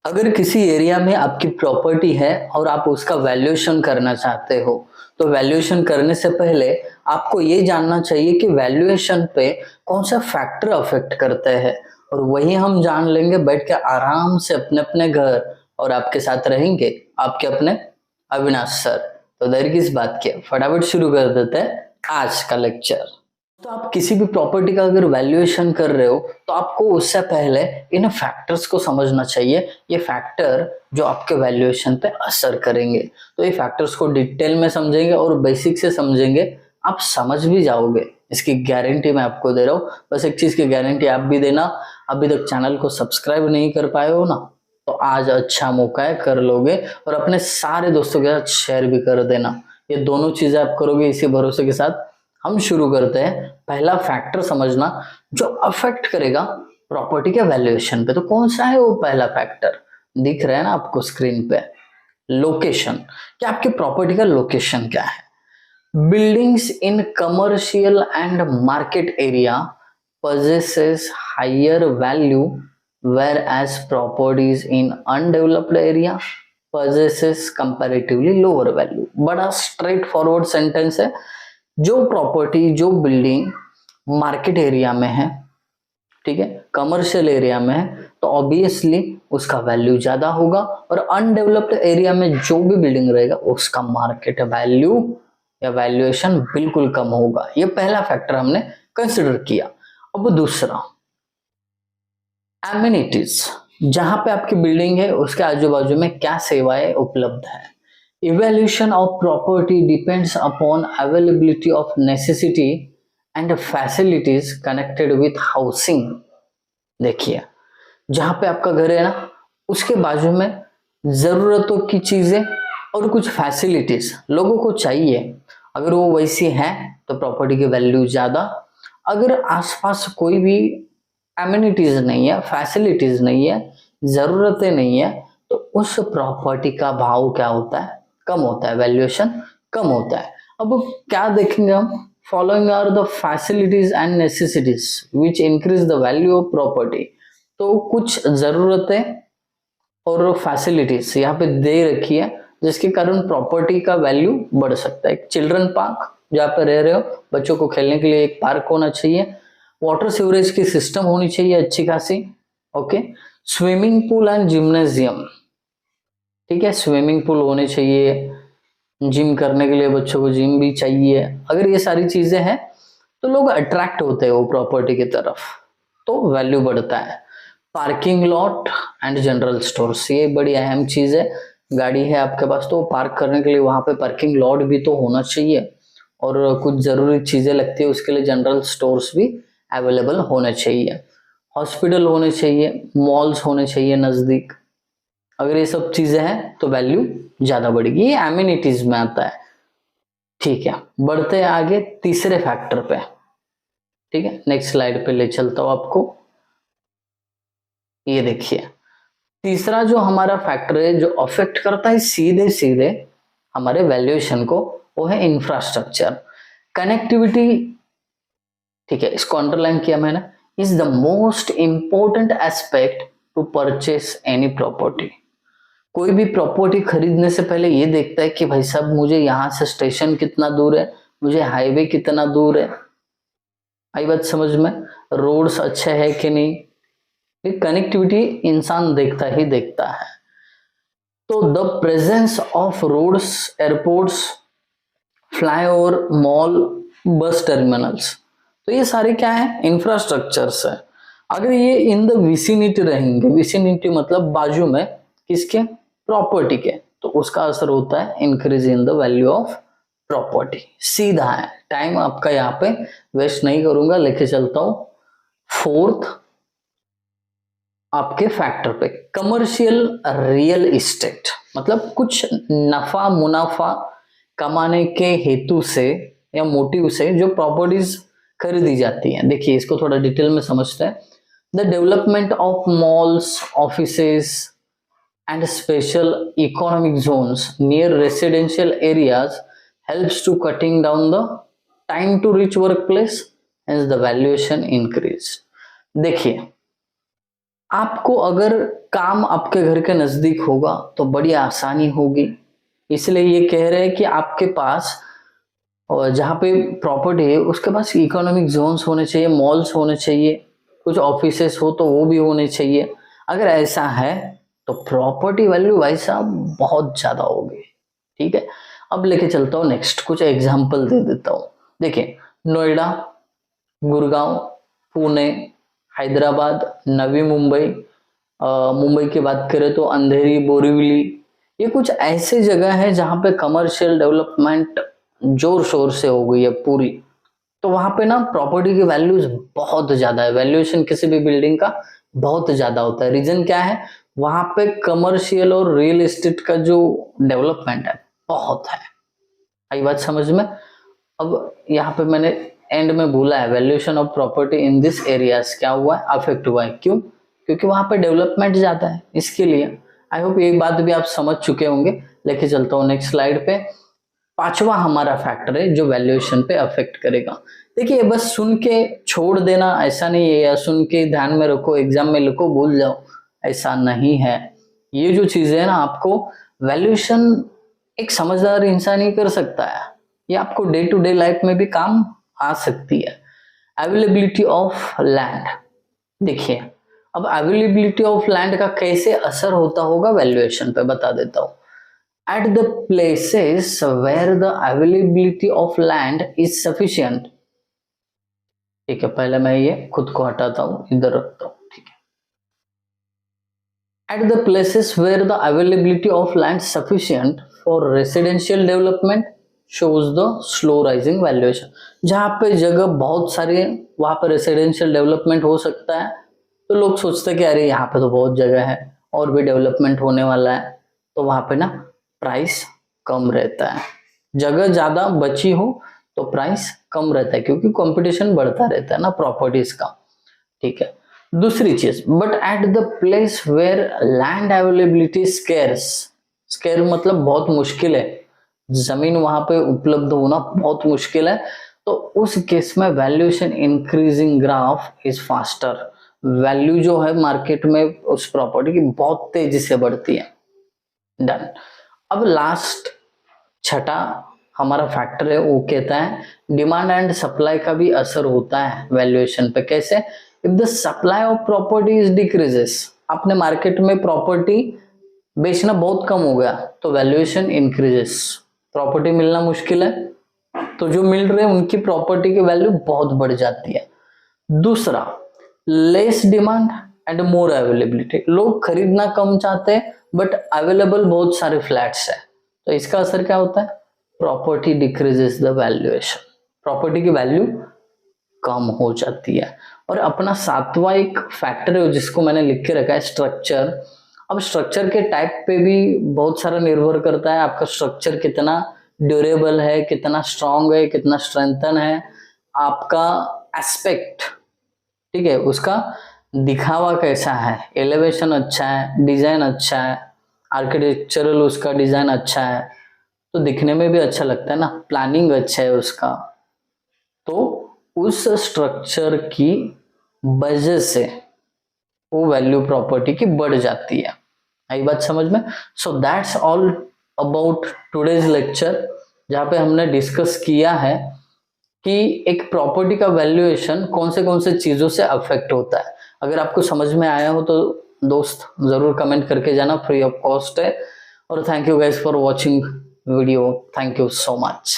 अगर किसी एरिया में आपकी प्रॉपर्टी है और आप उसका वैल्यूएशन करना चाहते हो, तो वैल्यूएशन करने से पहले आपको ये जानना चाहिए कि वैल्यूएशन पे कौन सा फैक्टर अफेक्ट करते हैं। और वही हम जान लेंगे बैठ के आराम से अपने अपने घर। और आपके साथ रहेंगे आपके अपने अविनाश सर। तो देर किस बात की, फटाफट शुरू कर देते हैं आज का लेक्चर। तो आप किसी भी प्रॉपर्टी का अगर वैल्यूएशन कर रहे हो तो आपको उससे पहले इन फैक्टर्स को समझना चाहिए। ये फैक्टर जो आपके वैल्यूएशन पे असर करेंगे, तो ये फैक्टर्स को डिटेल में समझेंगे और बेसिक से समझेंगे, आप समझ भी जाओगे, इसकी गारंटी मैं आपको दे रहा हूँ। बस एक चीज की गारंटी आप भी देना, अभी तक चैनल को सब्सक्राइब नहीं कर पाए हो ना, तो आज अच्छा मौका है, कर लोगे और अपने सारे दोस्तों के साथ शेयर भी कर देना। ये दोनों चीजें आप करोगे, इसी भरोसे के साथ हम शुरू करते हैं। पहला फैक्टर समझना जो अफेक्ट करेगा प्रॉपर्टी के वैल्यूएशन पे, तो कौन सा है वो पहला फैक्टर? दिख रहा है ना आपको स्क्रीन पे, लोकेशन। कि आपकी प्रॉपर्टी का लोकेशन क्या है। Buildings in commercial and market area possesses higher value, whereas properties in undeveloped area possesses comparatively lower value। बड़ा स्ट्रेट फॉरवर्ड सेंटेंस है। जो प्रॉपर्टी, जो बिल्डिंग मार्केट एरिया में है, ठीक है, कमर्शियल एरिया में है, तो ऑब्वियसली उसका वैल्यू ज्यादा होगा। और अनडेवलप्ड एरिया में जो भी बिल्डिंग रहेगा उसका मार्केट वैल्यू या वैल्यूएशन बिल्कुल कम होगा। ये पहला फैक्टर हमने कंसिडर किया। अब दूसरा, एमिनिटीज। जहां पे आपकी बिल्डिंग है उसके आजू बाजू में क्या सेवाएं उपलब्ध है। Evaluation of property depends upon availability of necessity and facilities connected with housing. देखिए, जहां पे आपका घर है ना, उसके बाजू में जरूरतों की चीजें और कुछ फैसिलिटीज लोगों को चाहिए, अगर वो वैसी है तो प्रॉपर्टी की वैल्यू ज्यादा। अगर आसपास कोई भी एमिनिटीज नहीं है, फैसिलिटीज नहीं है, जरूरतें नहीं है, तो उस प्रॉपर्टी का भाव क्या होता है? कम होता है, वैल्यूएशन कम होता है। अब क्या देखेंगे हम? Following are the facilities and necessities which increase the value of property. तो कुछ जरूरतें और फैसिलिटीज यहाँ पे दे रखी है जिसके कारण प्रॉपर्टी का वैल्यू बढ़ सकता है। एक चिल्ड्रन पार्क, जहाँ पे रह रहे हो, बच्चों को खेलने के लिए एक पार्क होना चाहिए। वाटर सीवरेज की सिस्टम होनी चाहिए अच्छी खासी। Okay, swimming pool and gymnasium, ठीक है, स्विमिंग पूल होने चाहिए। जिम करने के लिए बच्चों को जिम भी चाहिए। अगर ये सारी चीजें हैं तो लोग अट्रैक्ट होते हैं वो प्रॉपर्टी की तरफ, तो वैल्यू बढ़ता है। Parking lot and general stores, ये बड़ी अहम चीज है। गाड़ी है आपके पास तो पार्क करने के लिए वहां पे पार्किंग लॉट भी तो होना चाहिए, और कुछ जरूरी चीजें लगती है उसके लिए जनरल स्टोर्स भी अवेलेबल होने चाहिए। हॉस्पिटल होने चाहिए, मॉल्स होने चाहिए नजदीक। अगर ये सब चीजें हैं तो वैल्यू ज्यादा बढ़ेगी। ये एमिनिटीज में आता है। ठीक है, बढ़ते हैं आगे तीसरे फैक्टर पे। ठीक है, नेक्स्ट स्लाइड पे ले चलता हूं आपको। ये देखिए, तीसरा जो हमारा फैक्टर है जो अफेक्ट करता है सीधे सीधे हमारे वैल्यूएशन को, वो है इंफ्रास्ट्रक्चर, कनेक्टिविटी। ठीक है, इसको अंडरलाइन किया मैंने। Is the most important aspect to purchase any property. कोई भी प्रॉपर्टी खरीदने से पहले ये देखता है कि भाई साहब मुझे यहाँ से स्टेशन कितना दूर है, मुझे हाईवे कितना दूर है, आई बात समझ में, रोड्स अच्छे है कि नहीं। ये कनेक्टिविटी इंसान देखता ही देखता है। तो the presence of roads, airports, flyover, mall, bus terminals, तो ये सारे क्या है? इंफ्रास्ट्रक्चर्स है। अगर ये इन द विसिनिटी रहेंगे, विसिनिटी मतलब बाजू में, किसके? प्रॉपर्टी के, तो उसका असर होता है increase in the value of property. सीधा है, टाइम आपका यहाँ पे वेस्ट नहीं करूंगा, लेके चलता हूं फोर्थ आपके फैक्टर पे, कमर्शियल रियल इस्टेट। मतलब कुछ नफा मुनाफा कमाने के हेतु से या मोटिव से जो प्रॉपर्टीज खरीदी जाती हैं। देखिए, इसको थोड़ा डिटेल में समझते हैं। The development of malls, offices and special economic zones near residential areas helps to cutting down the time to reach workplace, hence the valuation increase। देखिए, आपको अगर काम आपके घर के नजदीक होगा तो बड़ी आसानी होगी, इसलिए ये कह रहे हैं कि आपके पास और जहाँ पे प्रॉपर्टी है उसके पास इकोनॉमिक जोन्स होने चाहिए, मॉल्स होने चाहिए, कुछ ऑफिसेस हो तो वो भी होने चाहिए। अगर ऐसा है तो प्रॉपर्टी वैल्यू भाई साहब बहुत ज्यादा होगी। ठीक है, अब लेके चलता हूँ नेक्स्ट, कुछ एग्जांपल दे देता हूँ। देखिए, नोएडा, गुड़गांव, पुणे, हैदराबाद, नवी मुंबई, मुंबई की बात करें तो अंधेरी, बोरीवली, ये कुछ ऐसे जगह है जहाँ पे कमर्शियल डेवलपमेंट जोर शोर से हो गई है पूरी। तो वहां पे ना प्रॉपर्टी की वैल्यूज बहुत ज्यादा है, वैल्यूएशन किसी भी बिल्डिंग का बहुत ज्यादा होता है। रीजन क्या है, वहां पे कमर्शियल और रियल एस्टेट का जो डेवलपमेंट है बहुत है। आई बात समझ में? अब यहाँ पे मैंने एंड में बोला है valuation of property in this areas क्या हुआ है, अफेक्ट हुआ है। क्यों? क्योंकि वहां पे डेवलपमेंट ज्यादा है, इसके लिए। आई होप ये बात भी आप समझ चुके होंगे। लेके चलता हूँ नेक्स्ट स्लाइड पे। पांचवा हमारा फैक्टर है जो वैल्यूएशन पे अफेक्ट करेगा। देखिए, बस सुन के छोड़ देना ऐसा नहीं है, या सुन के ध्यान में रखो, एग्जाम में लिखो, भूल जाओ, ऐसा नहीं है। ये जो चीजें है ना, आपको वैल्यूएशन एक समझदार इंसान ही कर सकता है, ये आपको डे टू डे लाइफ में भी काम आ सकती है। अवेलेबिलिटी ऑफ लैंड, देखिए अब अवेलेबिलिटी ऑफ लैंड का कैसे असर होता होगा वैल्यूएशन पे, बता देता हूँ। At the places where the availability of land is sufficient, ठीक है, पहले मैं ये खुद को हटाता हूँ, इधर रखता हूँ, ठीक है। At the places where the availability of land sufficient for residential development shows the slow rising valuation, जहाँ पे जगह बहुत सारी है वहां पर रेसिडेंशियल डेवलपमेंट हो सकता है, तो लोग सोचते हैं कि अरे यहाँ पे तो बहुत जगह है और भी डेवलपमेंट होने वाला है, तो वहां पे ना प्राइस कम रहता है। जगह ज्यादा बची हो तो प्राइस कम रहता है, क्योंकि कंपटीशन बढ़ता रहता है ना प्रॉपर्टीज का। ठीक है, दूसरी चीज, but at the place where land availability scarce, scare मतलब बहुत मुश्किल है, जमीन वहां पे उपलब्ध होना बहुत मुश्किल है, तो उस केस में valuation increasing graph is faster, value जो है मार्केट में उस प्रॉपर्टी की बहुत तेजी से बढ़ती है। डन। अब लास्ट छठा हमारा फैक्टर है, वो कहता है डिमांड एंड सप्लाई का भी असर होता है वैल्यूएशन पे। कैसे? If the supply of property is decreases, आपने मार्केट में प्रॉपर्टी बेचना बहुत कम हो गया तो वैल्यूएशन इंक्रीजेस, प्रॉपर्टी मिलना मुश्किल है तो जो मिल रहे हैं उनकी प्रॉपर्टी की वैल्यू बहुत बढ़ जाती है। दूसरा, less demand and more availability, लोग खरीदना कम चाहते हैं बट अवेलेबल बहुत सारे फ्लैट्स है, तो इसका असर क्या होता है, property decreases the valuation, property की वैल्यू कम हो जाती है। और अपना सातवां एक फैक्टर है जिसको मैंने लिख के रखा है, स्ट्रक्चर। अब स्ट्रक्चर के टाइप पे भी बहुत सारा निर्भर करता है, आपका स्ट्रक्चर कितना ड्यूरेबल है, कितना स्ट्रांग है, कितना स्ट्रेंथन है, आपका एस्पेक्ट, ठीक है, उसका दिखावा कैसा है, एलिवेशन अच्छा है, डिजाइन अच्छा है, आर्किटेक्चरल उसका डिजाइन अच्छा है तो दिखने में भी अच्छा लगता है ना, प्लानिंग अच्छा है उसका, तो उस स्ट्रक्चर की वजह से वो वैल्यू प्रॉपर्टी की बढ़ जाती है। आई बात समझ में? So that's all about today's lecture, जहाँ पे हमने डिस्कस किया है कि एक प्रॉपर्टी का वैल्यूएशन कौन से चीजों से अफेक्ट होता है। अगर आपको समझ में आया हो तो दोस्त जरूर कमेंट करके जाना, फ्री ऑफ कॉस्ट है। और thank you guys for watching video, thank you so much.